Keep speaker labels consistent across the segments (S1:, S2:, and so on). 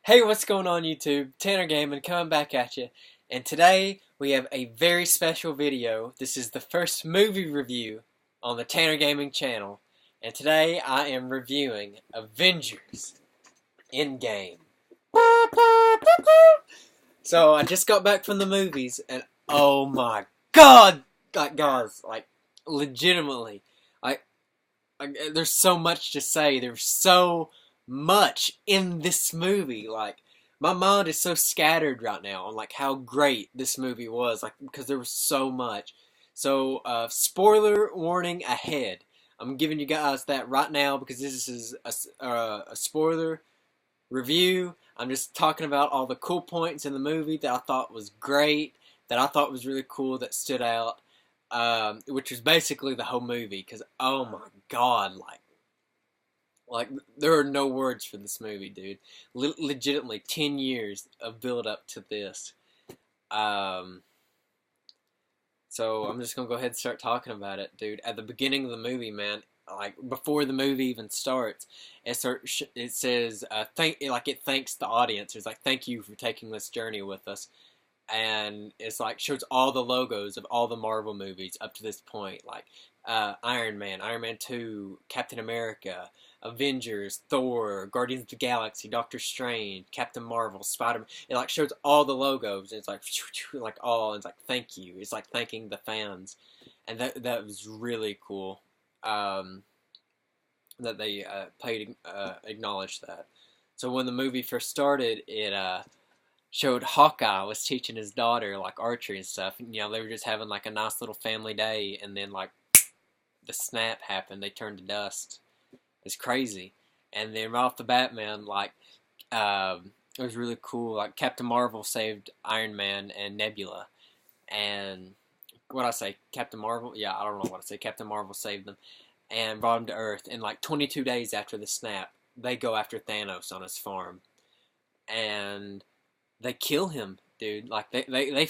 S1: Hey, what's going on YouTube? Tanner Gaming coming back at you. And today we have a very special video. This is the first movie review on the Tanner Gaming channel. And today I am reviewing Avengers Endgame. So I just got back from the movies and oh my god! Guys, legitimately, there's so much to say. There's so much in this movie. My mind is so scattered right now on how great this movie was, because there was so much. So spoiler warning ahead. I'm giving you guys that right now because this is a spoiler review. I'm just talking about all the cool points in the movie that I thought was great, that I thought was really cool, that stood out, which was basically the whole movie. Because oh my god, there are no words for this movie, dude. Legitimately, 10 years of build up to this. So I'm just gonna go ahead and start talking about it, dude. At the beginning of the movie, man, before the movie even starts, it says it thanks the audience. It's like, thank you for taking this journey with us, and it's shows all the logos of all the Marvel movies up to this point, Iron Man, Iron Man 2, Captain America, Avengers, Thor, Guardians of the Galaxy, Doctor Strange, Captain Marvel, Spider-Man. It shows all the logos. And it's it's thank you. It's thanking the fans, and that was really cool. That they acknowledged that. So when the movie first started, it showed Hawkeye was teaching his daughter archery and stuff. And, they were just having a nice little family day, and then the snap happened. They turned to dust. It's crazy. And then right off the bat, man, it was really cool. Captain Marvel saved Iron Man and Nebula, and what I say, Captain Marvel? Yeah, I don't know what I say. Captain Marvel saved them and brought them to Earth. And 22 days after the snap, they go after Thanos on his farm, and they kill him, dude. They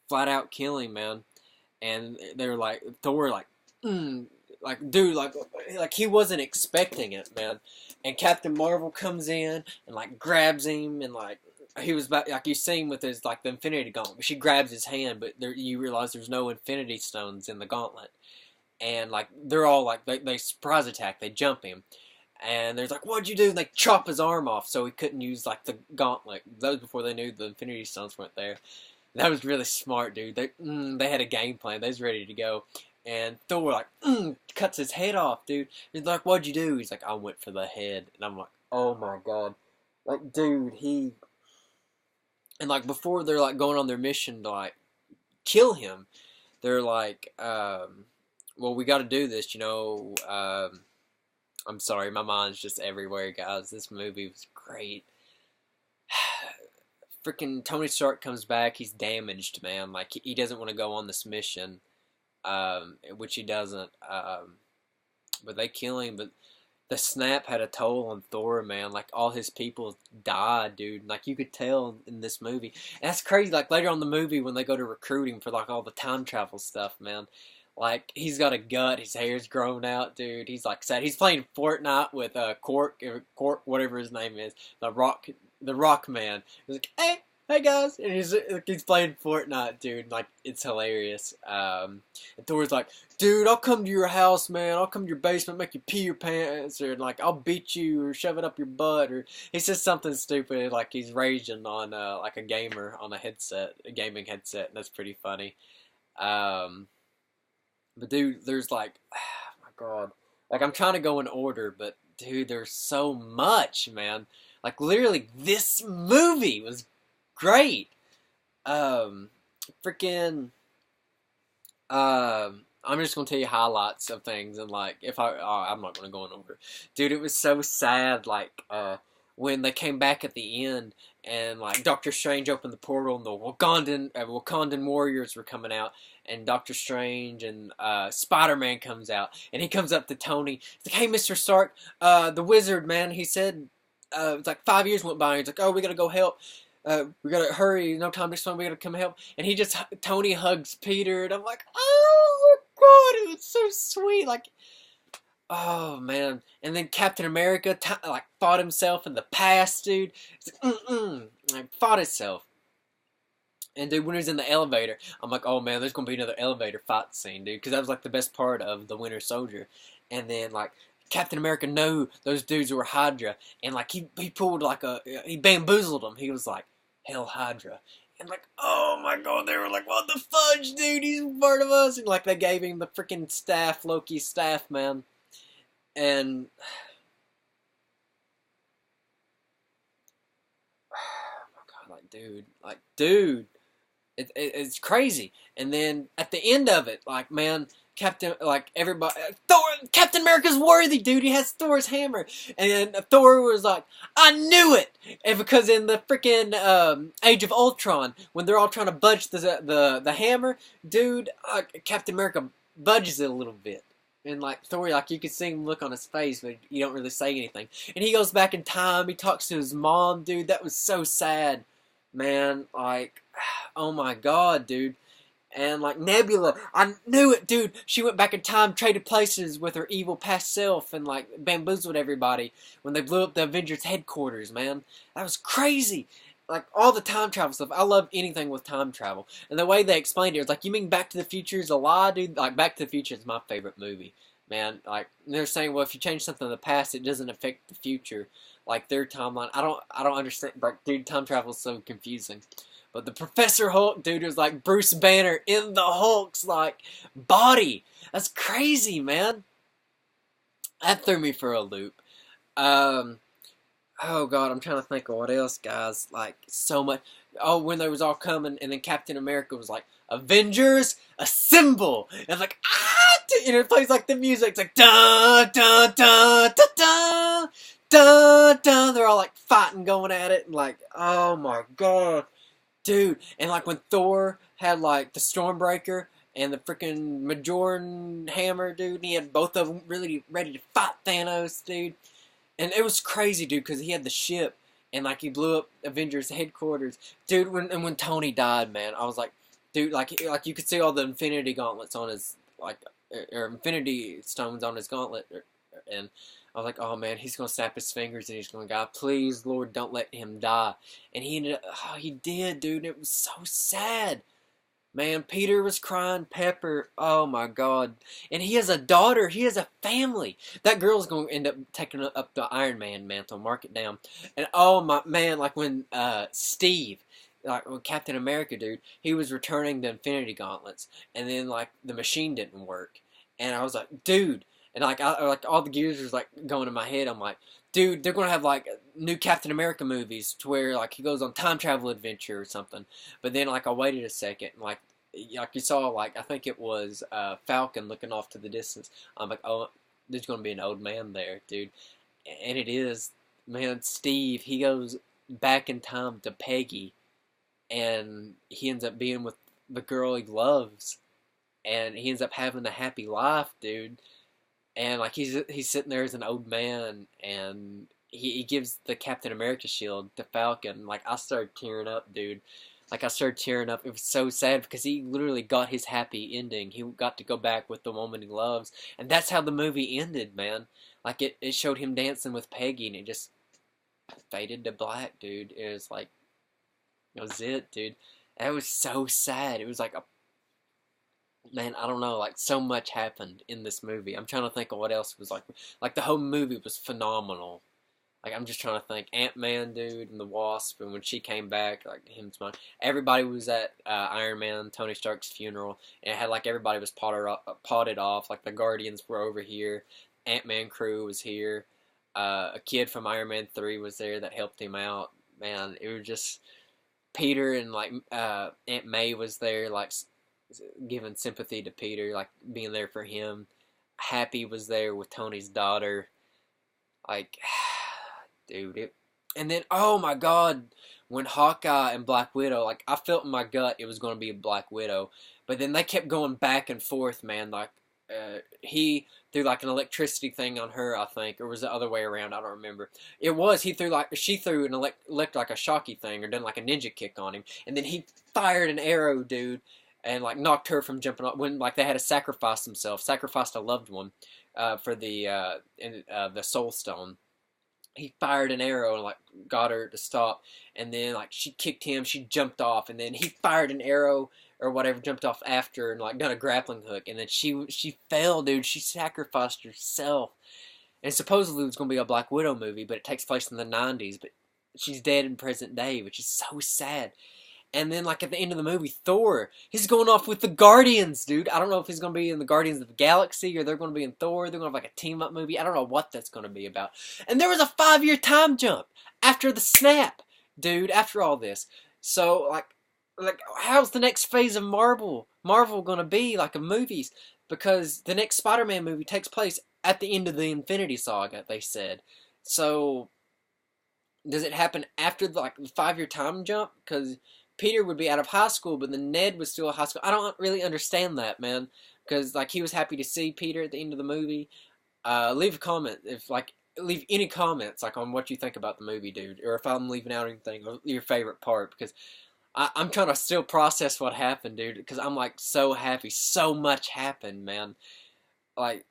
S1: flat out kill him, man. And they're Thor, dude, he wasn't expecting it, man. And Captain Marvel comes in and grabs him, and he was about, you see him with his the Infinity Gauntlet. She grabs his hand, but you realize there's no Infinity Stones in the gauntlet, and they're all they surprise attack, they jump him, and there's what'd you do? And they chop his arm off so he couldn't use the gauntlet. That was before they knew the Infinity Stones weren't there. That was really smart, dude. They had a game plan. They was ready to go. And Thor cuts his head off, dude. He's what'd you do? He's I went for the head. And I'm oh my god. Dude, he... And before they're going on their mission to kill him, they're well, we gotta do this, I'm sorry, my mind's just everywhere, guys. This movie was great. Freaking Tony Stark comes back. He's damaged, man. He doesn't want to go on this mission. Which he doesn't, but they kill him. But the snap had a toll on Thor, man. All his people died, dude. You could tell in this movie. And that's crazy. Later on in the movie when they go to recruit him for all the time travel stuff, man. He's got a gut. His hair's grown out, dude. He's sad. He's playing Fortnite with Cork, whatever his name is, the Rock Man. He's hey guys, and he's playing Fortnite, dude. It's hilarious. And Thor's dude, I'll come to your house, man. I'll come to your basement, make you pee your pants, or I'll beat you, or shove it up your butt, or he says something stupid, he's raging on a gamer on a gaming headset, and that's pretty funny. But dude, there's oh my god, I'm trying to go in order, but dude, there's so much, man. Literally, this movie was great. Freaking I'm just gonna tell you highlights of things, and I'm not gonna go in over. Dude, it was so sad when they came back at the end, and Doctor Strange opened the portal, and the Wakandan warriors were coming out, and Doctor Strange and Spider-Man comes out, and he comes up to Tony. He's hey, Mr. Stark, the wizard, man, he said it's 5 years went by, and he's oh, we gotta go help. We gotta hurry, no time to spend, we gotta come help. And Tony hugs Peter, and I'm oh my god, it was so sweet. Oh man! And then Captain America like fought himself in the past, dude. It's like fought himself. And dude, when he was in the elevator, I'm like, oh man, there's gonna be another elevator fight scene, dude, because that was like the best part of the Winter Soldier. And then like Captain America knew those dudes were Hydra, and like he pulled like he bamboozled them. He was like, "Hell Hydra," and like, oh my god, they were like, "What the fudge, dude? He's part of us!" And like they gave him the freaking staff, Loki staff, man. And oh my god, like dude. It's crazy. And then at the end of it, like man, everybody, Thor, Captain America's worthy, dude. He has Thor's hammer, and then Thor was like, "I knew it," and because in the freaking Age of Ultron, when they're all trying to budge the hammer, dude, Captain America budges it a little bit. And like Thor, like you can see him look on his face, but you don't really say anything. And he goes back in time. He talks to his mom, dude. That was so sad, man. Like, oh my god, dude. And like Nebula, I knew it, dude. She went back in time, traded places with her evil past self, and like bamboozled everybody when they blew up the Avengers headquarters, man. That was crazy. Like all the time travel stuff. I love anything with time travel. And the way they explained it was like, you mean Back to the Future is a lie, dude? Like Back to the Future is my favorite movie, man. Like they're saying, well, if you change something in the past, it doesn't affect the future. Like their timeline, I don't understand. Like, dude, time travel is so confusing. But the Professor Hulk, dude, was like Bruce Banner in the Hulk's like body. That's crazy, man. That threw me for a loop. Um, oh god, I'm trying to think of what else, guys. Like so much. Oh, when they was all coming, and then Captain America was like, "Avengers, assemble!" And like and it plays like the music. It's like da da da da da da da. They're all like fighting, going at it, and like, oh my god. Dude, and like when Thor had like the Stormbreaker and the freaking Majoran hammer, dude, and he had both of them really ready to fight Thanos, dude. And it was crazy, dude, because he had the ship and like he blew up Avengers headquarters, dude. When Tony died, man, I was like, dude, like you could see all the Infinity Gauntlets on his or Infinity Stones on his gauntlet, and I was like, oh man, he's gonna snap his fingers and he's gonna go, please, Lord, don't let him die. And he ended up, oh, he did, dude. It was so sad. Man, Peter was crying, Pepper, oh my god. And he has a daughter, he has a family. That girl's gonna end up taking up the Iron Man mantle, mark it down. And oh my, man, like when Steve, like when Captain America, dude, he was returning the Infinity Gauntlets, and then like the machine didn't work. And I was like, dude, and like like all the gears was like going in my head. I'm like, dude, they're gonna have like new Captain America movies to where like he goes on time travel adventure or something. But then like I waited a second, and like you saw like I think it was Falcon looking off to the distance. I'm like, oh, there's gonna be an old man there, dude, and it is, man. Steve, he goes back in time to Peggy, and he ends up being with the girl he loves, and he ends up having a happy life, dude. And like he's sitting there as an old man, and he gives the Captain America shield to Falcon. Like I started tearing up, dude. Like I started tearing up. It was so sad because he literally got his happy ending. He got to go back with the woman he loves, and that's how the movie ended, man. Like it showed him dancing with Peggy, and it just faded to black, dude. It was like, that was it, dude. That was so sad. It was like a, man, I don't know, like so much happened in this movie. I'm trying to think of what else was like the whole movie was phenomenal. Like I'm just trying to think, Ant-Man, dude, and the Wasp, and when she came back, like him, everybody was at Iron Man, Tony Stark's funeral, and it had like everybody was potted off. Like the Guardians were over here, Ant-Man crew was here, a kid from Iron Man 3 was there that helped him out. Man, it was just Peter, and like Aunt May was there, like giving sympathy to Peter, like being there for him. Happy was there with Tony's daughter. Like, dude, and then oh my god, when Hawkeye and Black Widow, like I felt in my gut it was going to be a Black Widow, but then they kept going back and forth, man. Like he threw like an electricity thing on her, I think, or was the other way around? I don't remember. It was she threw an like a shocky thing or done like a ninja kick on him, and then he fired an arrow, dude, and like knocked her from jumping off when like they had to sacrifice themselves, sacrificed a loved one. for the Soul Stone. He fired an arrow and like got her to stop, and then like she kicked him, she jumped off, and then he fired an arrow or whatever, jumped off after her and like done a grappling hook, and then she fell, dude. She sacrificed herself, and supposedly it was gonna be a Black Widow movie, but it takes place in the '90s, but she's dead in present day, which is so sad. And then, like, at the end of the movie, Thor, he's going off with the Guardians, dude. I don't know if he's going to be in the Guardians of the Galaxy or they're going to be in Thor. They're going to have, like, a team-up movie. I don't know what that's going to be about. And there was a 5-year time jump after the snap, dude, after all this. So, like how's the next phase of Marvel going to be, like, of movies? Because the next Spider-Man movie takes place at the end of the Infinity Saga, they said. So, does it happen after, the 5-year time jump? Because Peter would be out of high school, but then Ned was still in high school. I don't really understand that, man. Because, like, he was happy to see Peter at the end of the movie. Leave a comment leave any comments, like, on what you think about the movie, dude. Or if I'm leaving out anything, or your favorite part. Because I'm trying to still process what happened, dude. Because I'm, like, so happy. So much happened, man. Like,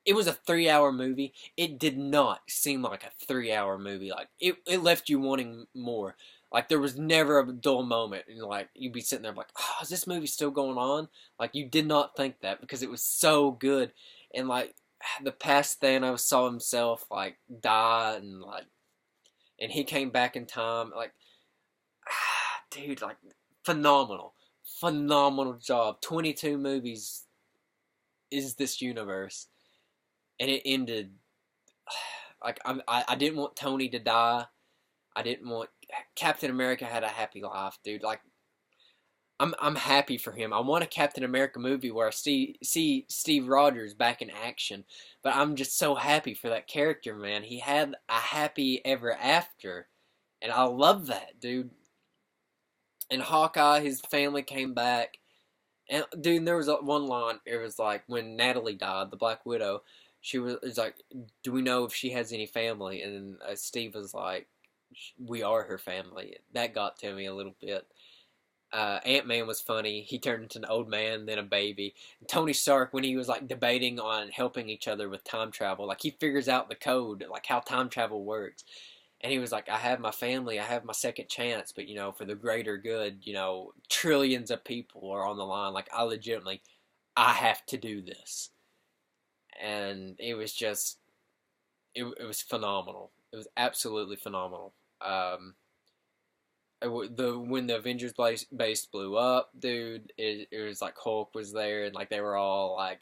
S1: it was a 3-hour movie. It did not seem like a 3-hour movie. Like, it left you wanting more. Like, there was never a dull moment. And, like, you'd be sitting there like, oh, is this movie still going on? Like, you did not think that because it was so good. And, like, the past Thanos saw himself, like, die and he came back in time. Like, dude, like, phenomenal. Phenomenal job. 22 movies is this universe. And it ended, like, I didn't want Tony to die. I didn't want Captain America had a happy life, dude. Like, I'm happy for him. I want a Captain America movie where I see Steve Rogers back in action, but I'm just so happy for that character, man. He had a happy ever after, and I love that, dude. And Hawkeye, his family came back, and dude, there was one line. It was like when Natalie died, the Black Widow. It's like, do we know if she has any family? And Steve was like, we are her family. That got to me a little bit. Ant-Man was funny. He turned into an old man, then a baby. And Tony Stark, when he was like debating on helping each other with time travel, like he figures out the code, like how time travel works. And he was like, I have my family, I have my second chance, but for the greater good, trillions of people are on the line. Like, I have to do this. And it was just, it was phenomenal. It was absolutely phenomenal. When the Avengers base blew up, dude, it was like Hulk was there, and like they were all like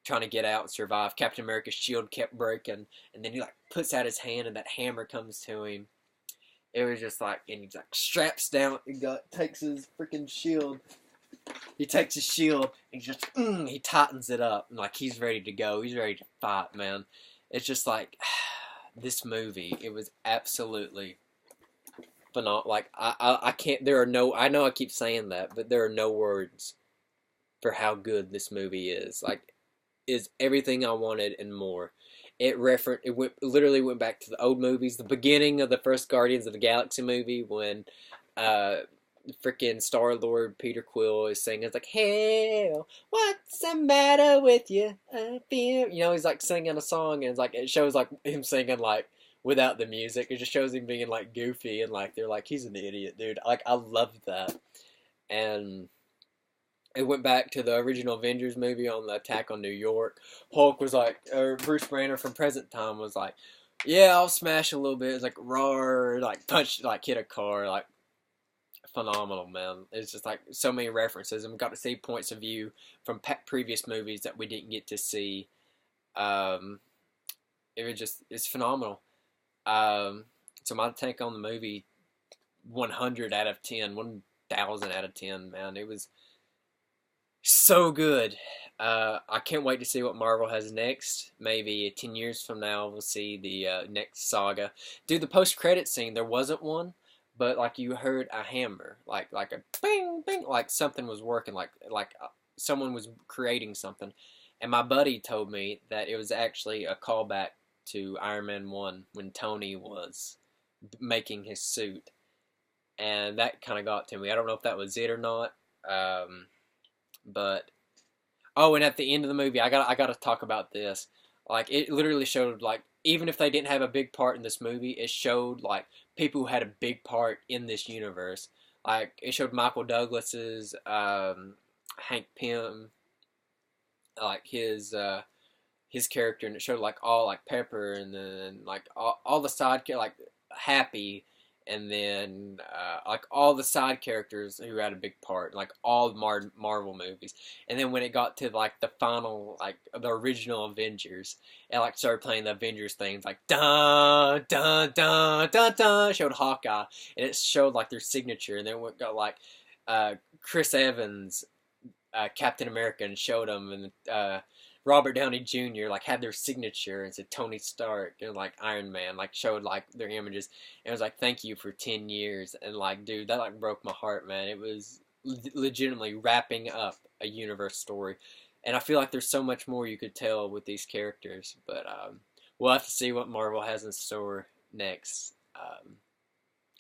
S1: trying to get out and survive. Captain America's shield kept breaking, and then he like puts out his hand, and that hammer comes to him. It was just like, and he like straps down, takes his freaking shield. He takes his shield, and he tightens it up, and like he's ready to go. He's ready to fight, man. It's just like this movie. It was absolutely phenomenal. Like I can't. I know I keep saying that, but there are no words for how good this movie is. Like, is everything I wanted and more. It literally went back to the old movies, the beginning of the first Guardians of the Galaxy movie when freaking Star-Lord Peter Quill is singing. It's like, hell, what's the matter with you? I feel, he's like singing a song, and it's like, it shows like him singing like without the music. It just shows him being like goofy, and like they're like, he's an idiot, dude. Like, I love that. And it went back to the original Avengers movie on the attack on New York. Hulk was like, or Bruce Banner from present time was like, yeah, I'll smash a little bit. It's like, roar, like punch, like hit a car, like phenomenal, man. It's just like so many references, and we got to see points of view from previous movies that we didn't get to see. It's phenomenal. So my take on the movie, 100 out of 10, 1,000 out of 10, man. It was so good. I can't wait to see what Marvel has next. Maybe 10 years from now, we'll see the next saga. Dude, the post-credit scene, there wasn't one, but like you heard a hammer, like a bing, bing, like something was working, like someone was creating something. And my buddy told me that it was actually a callback to Iron Man 1 when Tony was making his suit. And that kind of got to me. I don't know if that was it or not. But Oh, and at the end of the movie, I gotta talk about this. Like it literally showed like even if they didn't have a big part in this movie, it showed like people who had a big part in this universe. Like it showed Michael Douglas's Hank Pym, like his character, and it showed like all like Pepper, and then like all the side like Happy, and then like all the side characters who had a big part, like all Marvel movies. And then when it got to like the final, like the original Avengers, it like started playing the Avengers themes, like dun dun dun dun dun. Showed Hawkeye, and it showed like their signature, and then it got like Chris Evans, Captain America, and showed them, and Robert Downey Jr. like had their signature and said Tony Stark, and like Iron Man like showed like their images, and it was like thank you for 10 years, and like dude, that like broke my heart, man. It was legitimately wrapping up a universe story, and I feel like there's so much more you could tell with these characters, but we'll have to see what Marvel has in store next.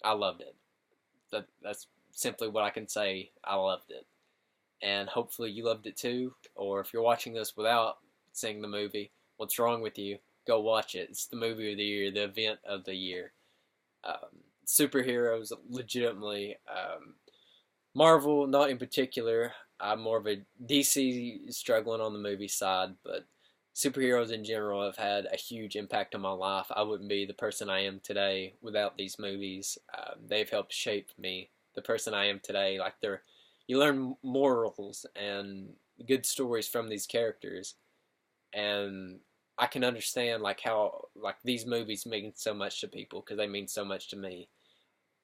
S1: I loved it. That's simply what I can say. I loved it, and hopefully you loved it too. Or if you're watching this without seeing the movie, what's wrong with you? Go watch it. It's the movie of the year, the event of the year. Superheroes, legitimately. Marvel, not in particular. I'm more of a DC struggling on the movie side, but superheroes in general have had a huge impact on my life. I wouldn't be the person I am today without these movies. They've helped shape me, the person I am today. Like you learn morals and good stories from these characters, and I can understand like how like these movies mean so much to people because they mean so much to me.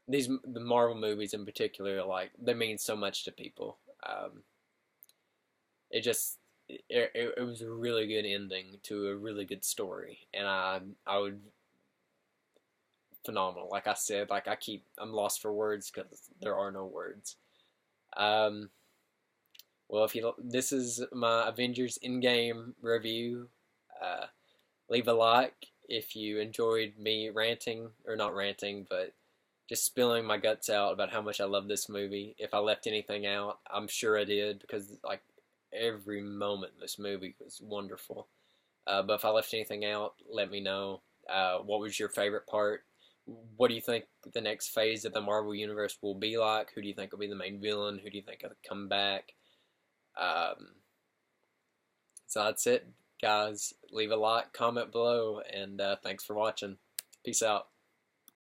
S1: The Marvel movies in particular, like they mean so much to people. It just it was a really good ending to a really good story, and I would phenomenal. Like I said, like I'm lost for words because there are no words. Um, well, if you this is my Avengers Endgame review. Uh, Leave a like if you enjoyed me ranting, or not ranting, but just spilling my guts out about how much I love this movie. If I left anything out, I'm sure I did, because like every moment in this movie was wonderful. But if I left anything out, let me know. What was your favorite part? What do you think the next phase of the Marvel Universe will be like? Who do you think will be the main villain? Who do you think will come back? Um, so that's it, guys. Leave a like, comment below, and thanks for watching. Peace out.